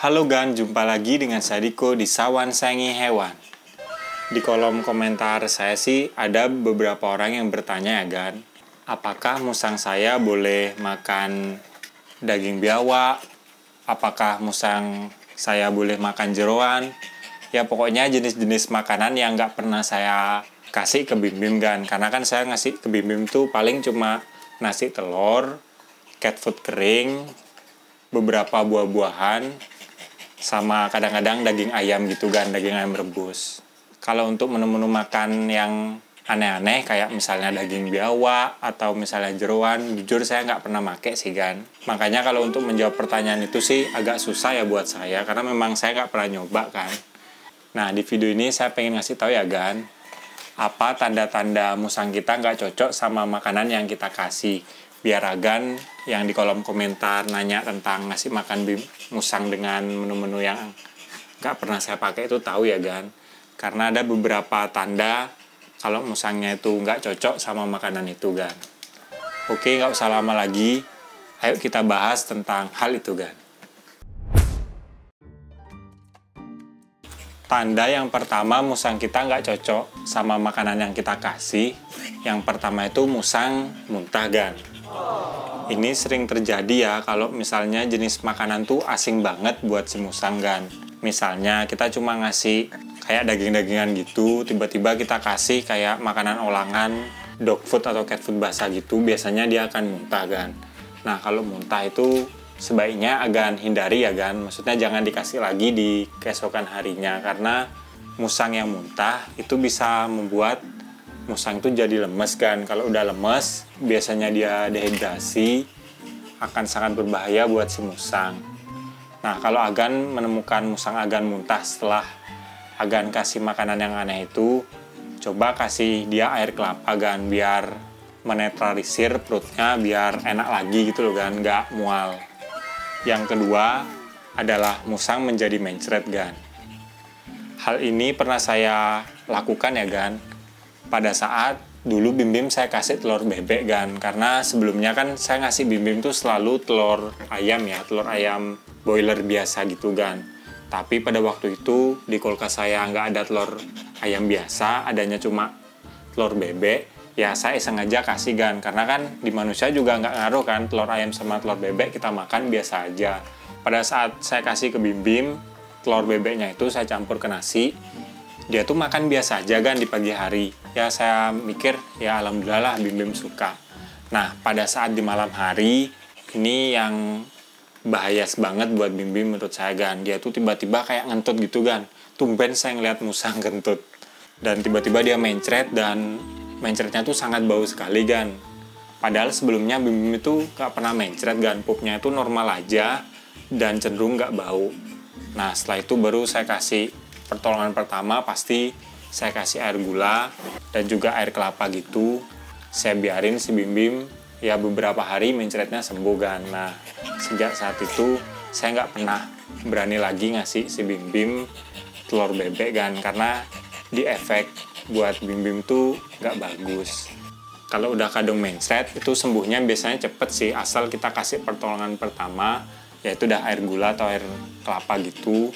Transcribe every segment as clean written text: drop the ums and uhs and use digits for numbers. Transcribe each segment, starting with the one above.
Halo Gan, jumpa lagi dengan saya Diko di Sawan Sayangi Hewan. Di kolom komentar saya sih ada beberapa orang yang bertanya ya Gan, apakah musang saya boleh makan daging biawak? Apakah musang saya boleh makan jeroan? Ya pokoknya jenis-jenis makanan yang nggak pernah saya kasih ke Bim Bim Gan. Karena kan saya ngasih ke Bim Bim tuh paling cuma nasi telur, cat food kering, beberapa buah-buahan, sama kadang-kadang daging ayam gitu kan, daging ayam rebus. Kalau untuk menu-menu makan yang aneh-aneh kayak misalnya daging biawak atau misalnya jeroan, jujur saya nggak pernah make sih Gan. Makanya kalau untuk menjawab pertanyaan itu sih agak susah ya buat saya, karena memang saya nggak pernah nyoba kan. Nah di video ini saya pengen ngasih tahu ya Gan, apa tanda-tanda musang kita nggak cocok sama makanan yang kita kasih. Biar Agan yang di kolom komentar nanya tentang ngasih makan musang dengan menu-menu yang nggak pernah saya pakai itu tahu ya Gan. Karena ada beberapa tanda kalau musangnya itu nggak cocok sama makanan itu Gan. Oke, nggak usah lama lagi, ayo kita bahas tentang hal itu Gan. Tanda yang pertama musang kita nggak cocok sama makanan yang kita kasih. Yang pertama itu musang muntah Gan. Ini sering terjadi ya kalau misalnya jenis makanan tuh asing banget buat si musang Gan. Misalnya kita cuma ngasih kayak daging-dagingan gitu, tiba-tiba kita kasih kayak makanan olahan, dog food atau cat food basah gitu, biasanya dia akan muntah Gan. Nah kalau muntah itu sebaiknya Agan hindari ya Gan, maksudnya jangan dikasih lagi di keesokan harinya, karena musang yang muntah itu bisa membuat musang itu jadi lemes kan. Kalau udah lemes, biasanya dia dehidrasi, akan sangat berbahaya buat si musang. Nah, kalau Agan menemukan musang Agan muntah setelah Agan kasih makanan yang aneh itu, coba kasih dia air kelapa Gan, biar menetralisir perutnya, biar enak lagi gitu loh Gan, nggak mual. Yang kedua adalah musang menjadi mencret Gan. Hal ini pernah saya lakukan ya Gan, pada saat dulu Bim Bim saya kasih telur bebek Gan, karena sebelumnya kan saya ngasih Bim Bim tuh selalu telur ayam ya, telur ayam boiler biasa gitu Gan. Tapi pada waktu itu di kulkas saya nggak ada telur ayam biasa, adanya cuma telur bebek. Ya saya sengaja kasih Gan, karena kan di manusia juga nggak ngaruh kan telur ayam sama telur bebek, kita makan biasa aja. Pada saat saya kasih ke Bim Bim, telur bebeknya itu saya campur ke nasi, dia tuh makan biasa aja Gan di pagi hari. Ya saya mikir ya alhamdulillah lah Bim Bim suka. Nah pada saat di malam hari, ini yang bahaya banget buat Bim Bim menurut saya Gan. Dia tuh tiba-tiba kayak ngentut gitu Gan. Tumben saya ngeliat musang kentut. Dan tiba-tiba dia mencret, dan mencretnya tuh sangat bau sekali Gan. Padahal sebelumnya Bim Bim itu gak pernah mencret Gan. Pupnya itu normal aja dan cenderung gak bau. Nah setelah itu baru saya kasih pertolongan pertama, pasti saya kasih air gula dan juga air kelapa gitu. Saya biarin si Bim Bim ya beberapa hari mencretnya sembuh Gan. Nah sejak saat itu saya nggak pernah berani lagi ngasih si Bim Bim telur bebek Gan, karena di efek buat Bim Bim tuh nggak bagus. Kalau udah kadung mencret itu sembuhnya biasanya cepet sih, asal kita kasih pertolongan pertama, yaitu udah air gula atau air kelapa gitu.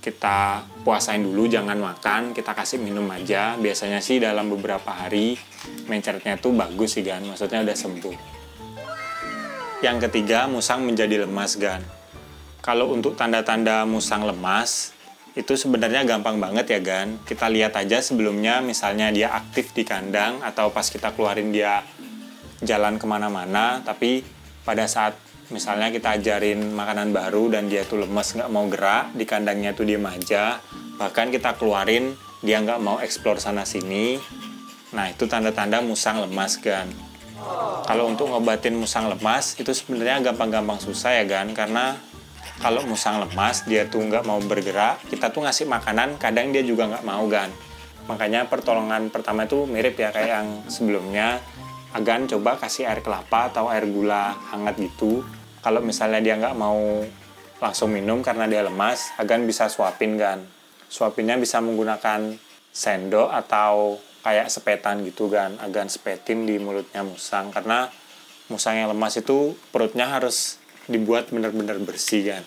Kita puasain dulu, jangan makan, kita kasih minum aja. Biasanya sih dalam beberapa hari mencretnya tuh bagus sih Gan, maksudnya udah sembuh. Yang ketiga, musang menjadi lemas Gan. Kalau untuk tanda-tanda musang lemas itu sebenarnya gampang banget ya Gan. Kita lihat aja sebelumnya, misalnya dia aktif di kandang atau pas kita keluarin dia jalan kemana-mana, tapi pada saat misalnya kita ajarin makanan baru dan dia tuh lemes, nggak mau gerak, di kandangnya tuh diem aja, bahkan kita keluarin dia nggak mau eksplor sana sini. Nah itu tanda-tanda musang lemas Gan. Kalau untuk ngobatin musang lemas itu sebenarnya gampang-gampang susah ya Gan, karena kalau musang lemas dia tuh nggak mau bergerak, kita tuh ngasih makanan kadang dia juga nggak mau Gan. Makanya pertolongan pertama itu mirip ya kayak yang sebelumnya. Agan coba kasih air kelapa atau air gula hangat gitu. Kalau misalnya dia nggak mau langsung minum karena dia lemas, Agan bisa suapin Gan. Suapinnya bisa menggunakan sendok atau kayak sepetan gitu Gan. Agan sepetin di mulutnya musang, karena musang yang lemas itu perutnya harus dibuat benar-benar bersih Gan.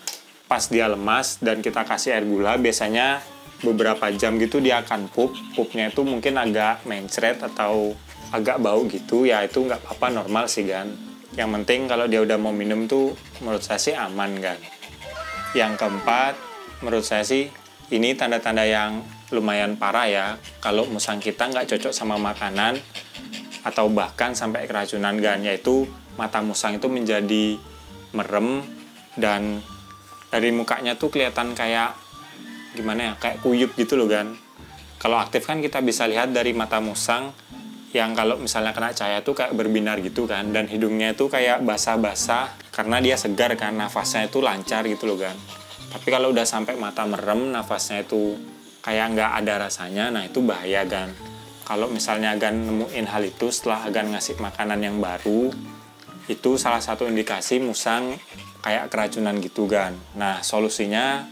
pas dia lemas dan kita kasih air gula, biasanya beberapa jam gitu dia akan pup. Pupnya itu mungkin agak mencret atau agak bau gitu, ya itu nggak apa-apa, normal sih kan. Yang penting kalau dia udah mau minum tuh menurut saya sih aman kan. Yang keempat, menurut saya sih ini tanda-tanda yang lumayan parah ya, kalau musang kita nggak cocok sama makanan atau bahkan sampai keracunan kan, yaitu mata musang itu menjadi merem dan dari mukanya tuh kelihatan kayak gimana ya, kayak kuyup gitu loh kan. Kalau aktif kan kita bisa lihat dari mata musang yang kalau misalnya kena cahaya tuh kayak berbinar gitu kan, dan hidungnya itu kayak basah-basah karena dia segar kan, nafasnya itu lancar gitu loh kan. Tapi kalau udah sampai mata merem, nafasnya itu kayak nggak ada rasanya, nah itu bahaya kan. Kalau misalnya Agan nemuin hal itu setelah Agan ngasih makanan yang baru, itu salah satu indikasi musang kayak keracunan gitu kan. Nah solusinya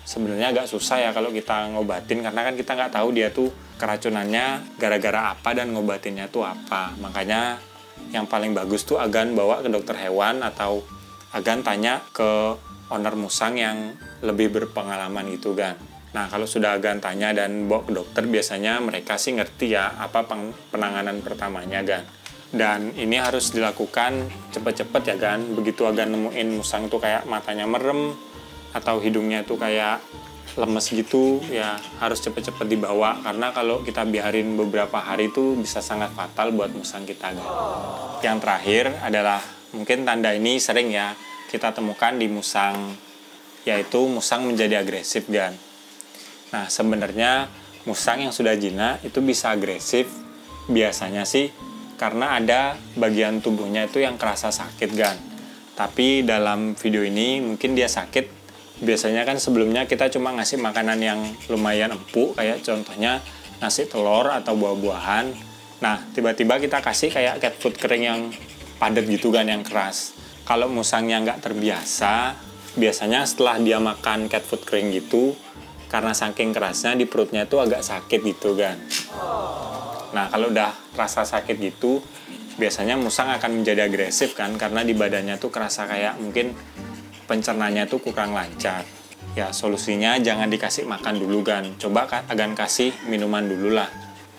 sebenarnya agak susah ya kalau kita ngobatin, karena kan kita nggak tahu dia tuh keracunannya gara-gara apa dan ngobatinnya tuh apa. Makanya yang paling bagus tuh Agan bawa ke dokter hewan atau Agan tanya ke owner musang yang lebih berpengalaman gitu kan. Nah kalau sudah Agan tanya dan bawa ke dokter, biasanya mereka sih ngerti ya apa penanganan pertamanya kan. Dan ini harus dilakukan cepet-cepet ya kan. Begitu Agan nemuin musang tuh kayak matanya merem atau hidungnya tuh kayak lemes gitu, ya harus cepet-cepet dibawa, karena kalau kita biarin beberapa hari itu bisa sangat fatal buat musang kita kan. Yang terakhir adalah mungkin tanda ini sering ya kita temukan di musang, yaitu musang menjadi agresif kan. Nah sebenarnya musang yang sudah jinak itu bisa agresif biasanya sih karena ada bagian tubuhnya itu yang kerasa sakit kan. Tapi dalam video ini mungkin dia sakit. Biasanya kan sebelumnya kita cuma ngasih makanan yang lumayan empuk, kayak contohnya nasi telur atau buah-buahan. Nah tiba-tiba kita kasih kayak cat food kering yang padat gitu kan, yang keras. Kalau musangnya nggak terbiasa, biasanya setelah dia makan cat food kering gitu, karena saking kerasnya di perutnya itu agak sakit gitu kan. Nah kalau udah rasa sakit gitu, biasanya musang akan menjadi agresif kan, karena di badannya tuh kerasa kayak mungkin pencernanya tuh kurang lancar. Ya solusinya jangan dikasih makan dulu kan, coba Agan kasih minuman dulu lah,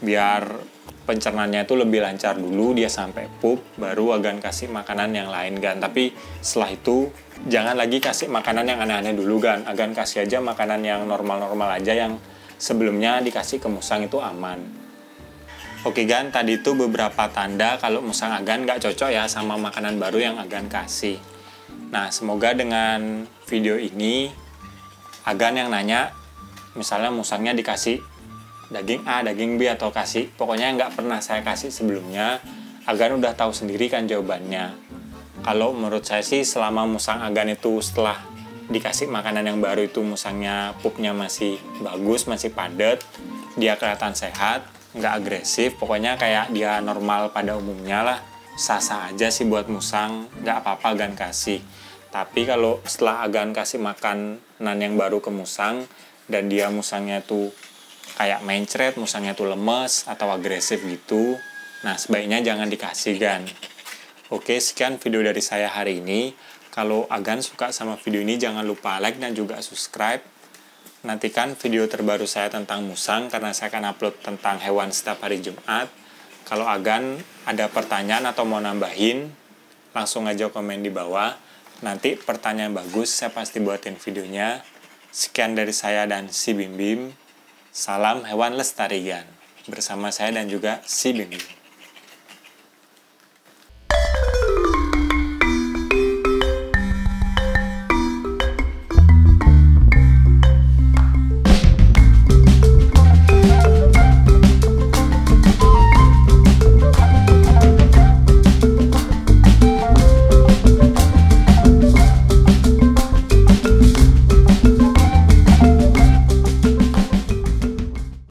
biar pencernanya itu lebih lancar dulu, dia sampai pup, baru Agan kasih makanan yang lain kan. Tapi setelah itu jangan lagi kasih makanan yang aneh-aneh dulu kan, Agan kasih aja makanan yang normal-normal aja yang sebelumnya dikasih ke musang itu aman. Oke kan, tadi itu beberapa tanda kalau musang Agan nggak cocok ya sama makanan baru yang Agan kasih. Nah semoga dengan video ini Agan yang nanya, misalnya musangnya dikasih daging A, daging B, atau kasih pokoknya nggak pernah saya kasih sebelumnya, Agan udah tahu sendiri kan jawabannya. Kalau menurut saya sih selama musang Agan itu setelah dikasih makanan yang baru itu musangnya pupnya masih bagus, masih padat, dia kelihatan sehat, nggak agresif, pokoknya kayak dia normal pada umumnya lah, sah-sah aja sih buat musang, nggak apa-apa Agan kasih. Tapi kalau setelah Agan kasih makanan yang baru ke musang dan dia musangnya tuh kayak mencret, musangnya tuh lemes atau agresif gitu, nah sebaiknya jangan dikasih kan. Oke, sekian video dari saya hari ini. Kalau Agan suka sama video ini jangan lupa like dan juga subscribe. Nantikan video terbaru saya tentang musang, karena saya akan upload tentang hewan setiap hari Jumat. Kalau Agan ada pertanyaan atau mau nambahin, langsung aja komen di bawah. Nanti pertanyaan bagus saya pasti buatin videonya. Sekian dari saya dan si Bim Bim. Salam hewan lestarian. Bersama saya dan juga si Bim Bim.